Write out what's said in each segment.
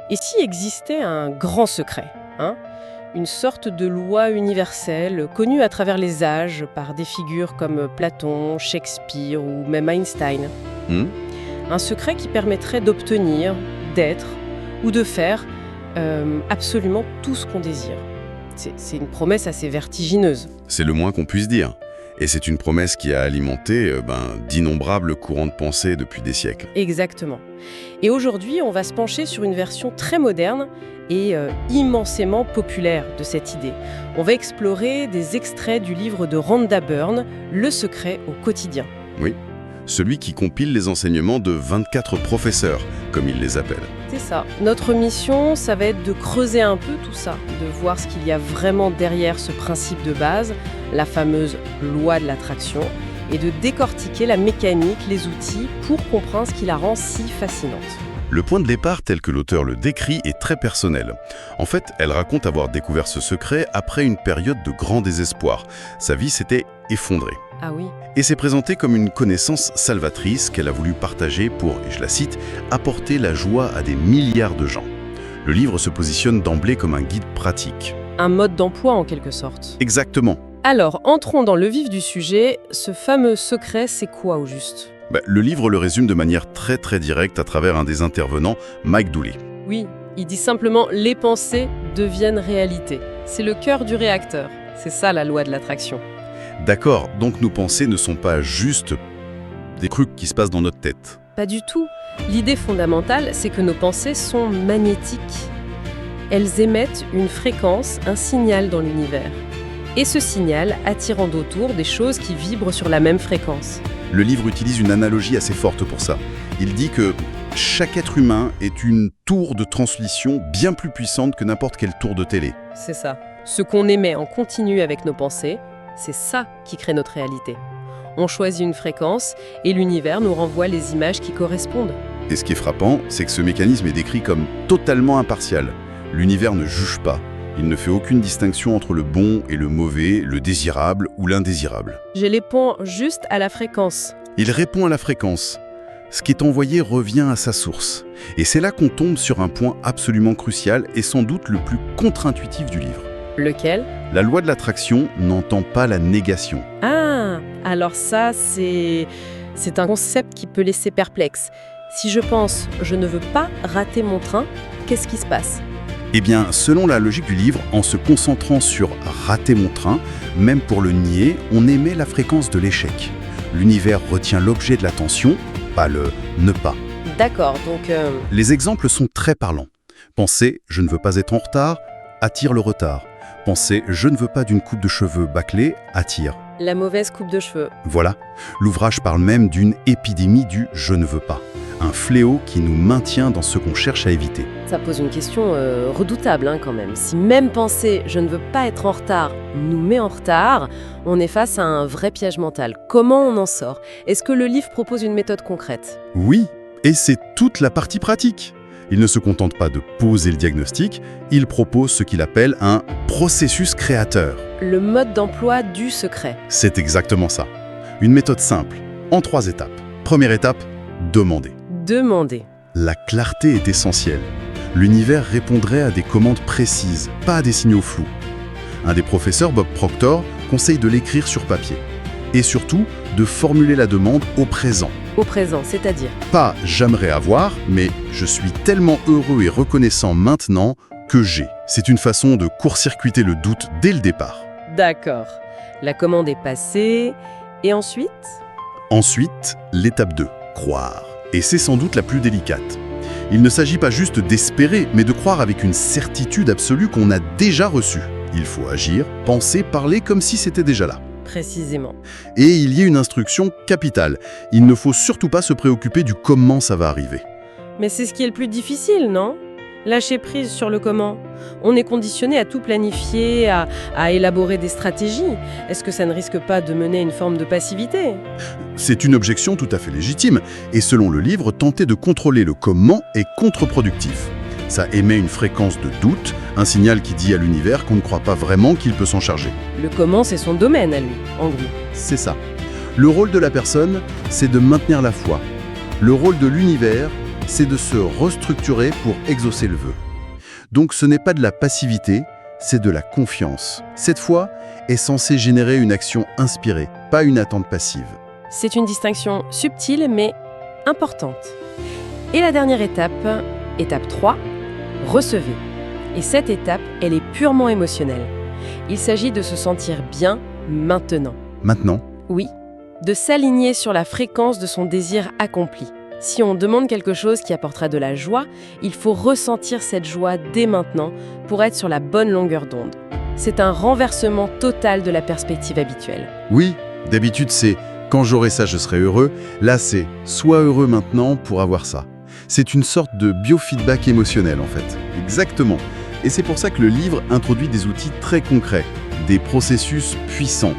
Et s'il existait un grand secret, hein, une sorte de loi universelle connue à travers les âges par des figures comme Platon, Shakespeare ou même Einstein. Hmm. Un secret qui permettrait d'obtenir, d'être ou de faire absolument tout ce qu'on désire. C'est une promesse assez vertigineuse. C'est le moins qu'on puisse dire. Et c'est une promesse qui a alimenté d'innombrables courants de pensée depuis des siècles. Exactement. Et aujourd'hui, on va se pencher sur une version très moderne et immensément populaire de cette idée. On va explorer des extraits du livre de Rhonda Byrne, Le secret au quotidien. Oui, celui qui compile les enseignements de 24 professeurs, comme il les appelle. C'est ça. Notre mission, ça va être de creuser un peu tout ça, de voir ce qu'il y a vraiment derrière ce principe de base, la fameuse loi de l'attraction, et de décortiquer la mécanique, les outils, pour comprendre ce qui la rend si fascinante. Le point de départ, tel que l'auteur le décrit, est très personnel. En fait, elle raconte avoir découvert ce secret après une période de grand désespoir. Sa vie s'était effondrée. Ah oui. Et s'est présentée comme une connaissance salvatrice qu'elle a voulu partager pour, et je la cite, « apporter la joie à des milliards de gens ». Le livre se positionne d'emblée comme un guide pratique. Un mode d'emploi en quelque sorte. Exactement. Alors, entrons dans le vif du sujet. Ce fameux secret, c'est quoi au juste ? Le livre le résume de manière très directe à travers un des intervenants, Mike Dooley. Oui, il dit simplement « les pensées deviennent réalité ». C'est le cœur du réacteur. C'est ça la loi de l'attraction. D'accord, donc nos pensées ne sont pas juste des trucs qui se passent dans notre tête. Pas du tout. L'idée fondamentale, c'est que nos pensées sont magnétiques. Elles émettent une fréquence, un signal dans l'univers. Et ce signal attire en autour des choses qui vibrent sur la même fréquence. Le livre utilise une analogie assez forte pour ça. Il dit que chaque être humain est une tour de transmission bien plus puissante que n'importe quelle tour de télé. C'est ça. Ce qu'on émet en continu avec nos pensées, c'est ça qui crée notre réalité. On choisit une fréquence et l'univers nous renvoie les images qui correspondent. Et ce qui est frappant, c'est que ce mécanisme est décrit comme totalement impartial. L'univers ne juge pas. Il ne fait aucune distinction entre le bon et le mauvais, le désirable ou l'indésirable. Je les ponds juste à la fréquence. Il répond à la fréquence. Ce qui est envoyé revient à sa source. Et c'est là qu'on tombe sur un point absolument crucial et sans doute le plus contre-intuitif du livre. Lequel ? La loi de l'attraction n'entend pas la négation. Ah, alors ça, c'est un concept qui peut laisser perplexe. Si je pense « je ne veux pas rater mon train », qu'est-ce qui se passe ? Eh bien, selon la logique du livre, en se concentrant sur « rater mon train », même pour le nier, on émet la fréquence de l'échec. L'univers retient l'objet de l'attention, pas le « ne pas ». D'accord, donc... Les exemples sont très parlants. Penser « je ne veux pas être en retard » attire le retard. Penser « je ne veux pas d'une coupe de cheveux bâclée » attire. La mauvaise coupe de cheveux. Voilà, l'ouvrage parle même d'une épidémie du « je ne veux pas ». Un fléau qui nous maintient dans ce qu'on cherche à éviter. Ça pose une question redoutable quand même. Si même penser « je ne veux pas être en retard » nous met en retard, on est face à un vrai piège mental. Comment on en sort ? Est-ce que le livre propose une méthode concrète ? Oui, et c'est toute la partie pratique. Il ne se contente pas de poser le diagnostic, il propose ce qu'il appelle un processus créateur. Le mode d'emploi du secret. C'est exactement ça. Une méthode simple, en 3 étapes. Première étape, demander. Demander. La clarté est essentielle. L'univers répondrait à des commandes précises, pas à des signaux flous. Un des professeurs, Bob Proctor, conseille de l'écrire sur papier. Et surtout, de formuler la demande au présent. Au présent, c'est-à-dire ? Pas « j'aimerais avoir », mais « je suis tellement heureux et reconnaissant maintenant que j'ai ». C'est une façon de court-circuiter le doute dès le départ. D'accord. La commande est passée. Et ensuite ? Ensuite, l'étape 2, croire. Et c'est sans doute la plus délicate. Il ne s'agit pas juste d'espérer, mais de croire avec une certitude absolue qu'on a déjà reçu. Il faut agir, penser, parler comme si c'était déjà là. Précisément. Et il y a une instruction capitale. Il ne faut surtout pas se préoccuper du comment ça va arriver. Mais c'est ce qui est le plus difficile, non ? Lâcher prise sur le comment. On est conditionné à tout planifier, à élaborer des stratégies. Est-ce que ça ne risque pas de mener à une forme de passivité ? C'est une objection tout à fait légitime. Et selon le livre, tenter de contrôler le comment est contre-productif. Ça émet une fréquence de doute, un signal qui dit à l'univers qu'on ne croit pas vraiment qu'il peut s'en charger. Le comment, c'est son domaine à lui, en gros. C'est ça. Le rôle de la personne, c'est de maintenir la foi. Le rôle de l'univers, c'est de se restructurer pour exaucer le vœu. Donc ce n'est pas de la passivité, c'est de la confiance. Cette foi est censée générer une action inspirée, pas une attente passive. C'est une distinction subtile mais importante. Et la dernière étape, étape 3, recevez. Et cette étape, elle est purement émotionnelle. Il s'agit de se sentir bien maintenant. Maintenant, Oui, de s'aligner sur la fréquence de son désir accompli. Si on demande quelque chose qui apportera de la joie, il faut ressentir cette joie dès maintenant pour être sur la bonne longueur d'onde. C'est un renversement total de la perspective habituelle. oui, d'habitude c'est « quand j'aurai ça, je serai heureux ». Là c'est « sois heureux maintenant pour avoir ça ». C'est une sorte de biofeedback émotionnel en fait. Exactement. Et c'est pour ça que le livre introduit des outils très concrets, des processus puissants.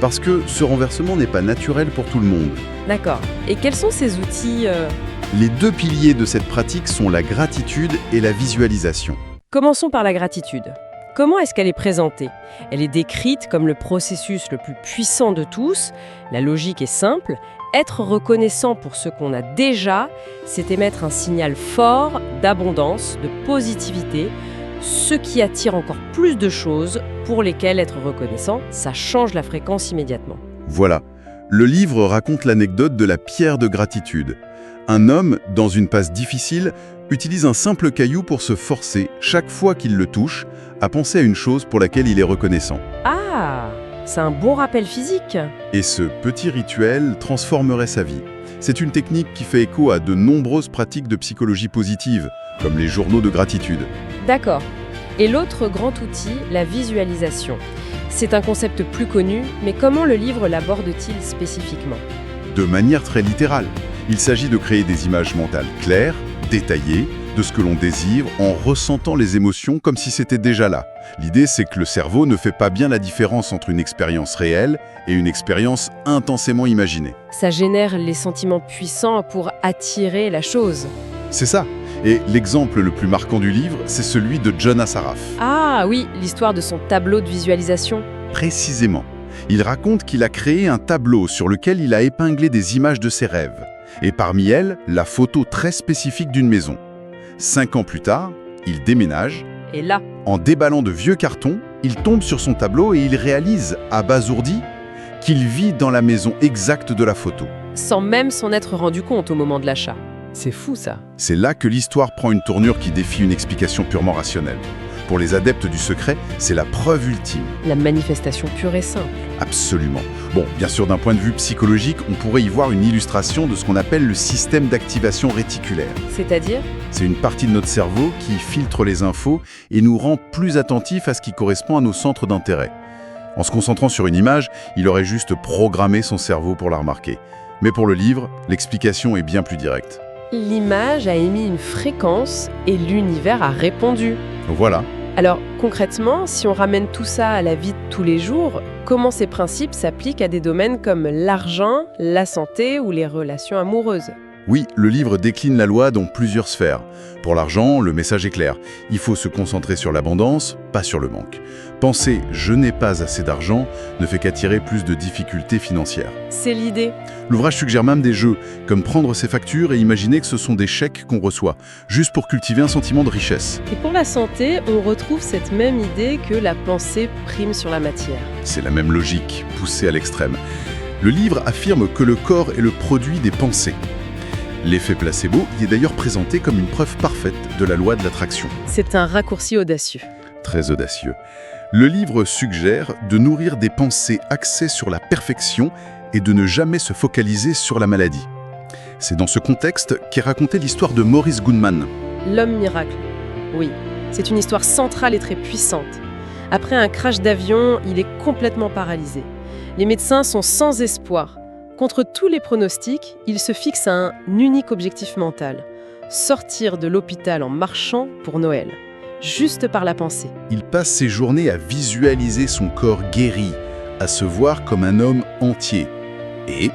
Parce que ce renversement n'est pas naturel pour tout le monde. D'accord. Et quels sont ces outils Les deux piliers de cette pratique sont la gratitude et la visualisation. Commençons par la gratitude. Comment est-ce qu'elle est présentée? Elle est décrite comme le processus le plus puissant de tous. La logique est simple. Être reconnaissant pour ce qu'on a déjà, c'est émettre un signal fort d'abondance, de positivité, ce qui attire encore plus de choses pour lesquelles être reconnaissant, ça change la fréquence immédiatement. Voilà. Le livre raconte l'anecdote de la pierre de gratitude. Un homme, dans une passe difficile, utilise un simple caillou pour se forcer, chaque fois qu'il le touche, à penser à une chose pour laquelle il est reconnaissant. Ah, c'est un bon rappel physique. Et ce petit rituel transformerait sa vie. C'est une technique qui fait écho à de nombreuses pratiques de psychologie positive, comme les journaux de gratitude. D'accord. Et l'autre grand outil, la visualisation. C'est un concept plus connu, mais comment le livre l'aborde-t-il spécifiquement? De manière très littérale. Il s'agit de créer des images mentales claires, détaillées, de ce que l'on désire, en ressentant les émotions comme si c'était déjà là. L'idée, c'est que le cerveau ne fait pas bien la différence entre une expérience réelle et une expérience intensément imaginée. Ça génère les sentiments puissants pour attirer la chose. C'est ça. Et l'exemple le plus marquant du livre, c'est celui de John Assaraf. Ah oui, l'histoire de son tableau de visualisation. Précisément. Il raconte qu'il a créé un tableau sur lequel il a épinglé des images de ses rêves. Et parmi elles, la photo très spécifique d'une maison. 5 ans plus tard, il déménage. Et là, En déballant de vieux cartons, il tombe sur son tableau et il réalise, abasourdi, qu'il vit dans la maison exacte de la photo. sans même s'en être rendu compte au moment de l'achat. C'est fou ça. C'est là que l'histoire prend une tournure qui défie une explication purement rationnelle. Pour les adeptes du secret, c'est la preuve ultime. La manifestation pure et simple. Absolument. Bon, bien sûr, d'un point de vue psychologique, on pourrait y voir une illustration de ce qu'on appelle le système d'activation réticulaire. C'est-à-dire? C'est une partie de notre cerveau qui filtre les infos et nous rend plus attentifs à ce qui correspond à nos centres d'intérêt. En se concentrant sur une image, il aurait juste programmé son cerveau pour la remarquer. Mais pour le livre, l'explication est bien plus directe. L'image a émis une fréquence et l'univers a répondu. Voilà. Alors concrètement, si on ramène tout ça à la vie de tous les jours, comment ces principes s'appliquent à des domaines comme l'argent, la santé ou les relations amoureuses? Oui, le livre décline la loi dans plusieurs sphères. Pour l'argent, le message est clair. Il faut se concentrer sur l'abondance, pas sur le manque. Penser « je n'ai pas assez d'argent » ne fait qu'attirer plus de difficultés financières. C'est l'idée. L'ouvrage suggère même des jeux, comme prendre ses factures et imaginer que ce sont des chèques qu'on reçoit, juste pour cultiver un sentiment de richesse. Et pour la santé, on retrouve cette même idée que la pensée prime sur la matière. C'est la même logique, poussée à l'extrême. Le livre affirme que le corps est le produit des pensées. L'effet placebo y est d'ailleurs présenté comme une preuve parfaite de la loi de l'attraction. C'est un raccourci audacieux. Très audacieux. Le livre suggère de nourrir des pensées axées sur la perfection et de ne jamais se focaliser sur la maladie. C'est dans ce contexte qu'est racontée l'histoire de Maurice Goodman. L'homme miracle. Oui, c'est une histoire centrale et très puissante. Après un crash d'avion, il est complètement paralysé. Les médecins sont sans espoir. Contre tous les pronostics, il se fixe à un unique objectif mental, sortir de l'hôpital en marchant pour Noël, juste par la pensée. Il passe ses journées à visualiser son corps guéri, à se voir comme un homme entier. Et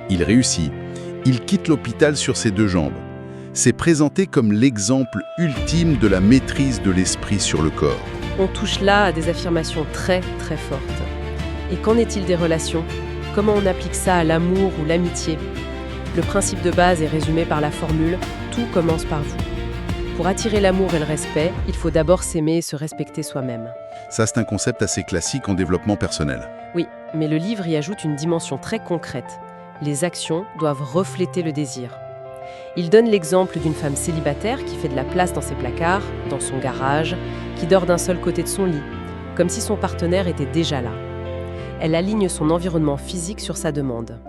il réussit. Il quitte l'hôpital sur ses 2 jambes. C'est présenté comme l'exemple ultime de la maîtrise de l'esprit sur le corps. On touche là à des affirmations très très fortes. Et qu'en est-il des relations ? Comment on applique ça à l'amour ou l'amitié ? Le principe de base est résumé par la formule « tout commence par vous. Pour attirer l'amour et le respect, il faut d'abord s'aimer et se respecter soi-même. Ça, c'est un concept assez classique en développement personnel. Oui, mais le livre y ajoute une dimension très concrète. Les actions doivent refléter le désir. Il donne l'exemple d'une femme célibataire qui fait de la place dans ses placards, dans son garage, qui dort d'un seul côté de son lit, comme si son partenaire était déjà là. Elle aligne son environnement physique sur sa demande.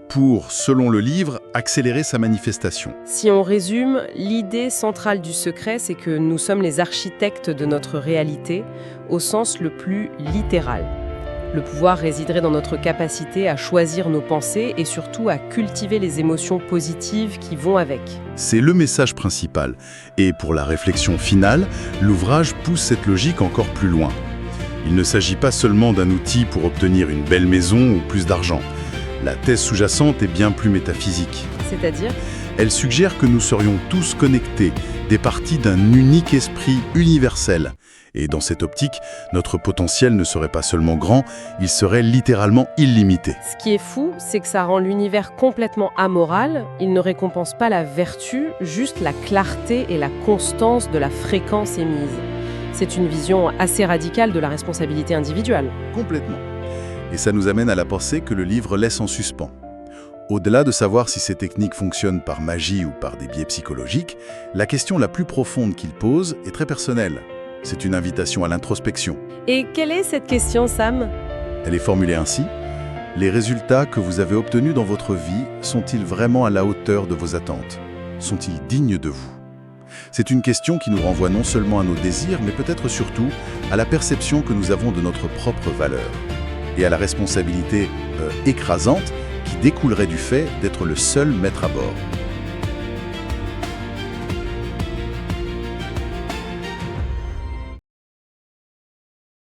Pour, selon le livre, accélérer sa manifestation. Si on résume, l'idée centrale du secret, c'est que nous sommes les architectes de notre réalité, au sens le plus littéral. Le pouvoir résiderait dans notre capacité à choisir nos pensées et surtout à cultiver les émotions positives qui vont avec. C'est le message principal. Et pour la réflexion finale, l'ouvrage pousse cette logique encore plus loin. Il ne s'agit pas seulement d'un outil pour obtenir une belle maison ou plus d'argent. La thèse sous-jacente est bien plus métaphysique. C'est-à-dire ? Elle suggère que nous serions tous connectés, des parties d'un unique esprit universel. Et dans cette optique, notre potentiel ne serait pas seulement grand, il serait littéralement illimité. Ce qui est fou, c'est que ça rend l'univers complètement amoral. Il ne récompense pas la vertu, juste la clarté et la constance de la fréquence émise. C'est une vision assez radicale de la responsabilité individuelle. Complètement. Et ça nous amène à la pensée que le livre laisse en suspens. Au-delà de savoir si ces techniques fonctionnent par magie ou par des biais psychologiques, la question la plus profonde qu'il pose est très personnelle. C'est une invitation à l'introspection. Et quelle est cette question, Sam ? Elle est formulée ainsi. Les résultats que vous avez obtenus dans votre vie sont-ils vraiment à la hauteur de vos attentes ? Sont-ils dignes de vous ? C'est une question qui nous renvoie non seulement à nos désirs, mais peut-être surtout à la perception que nous avons de notre propre valeur et à la responsabilité écrasante qui découlerait du fait d'être le seul maître à bord.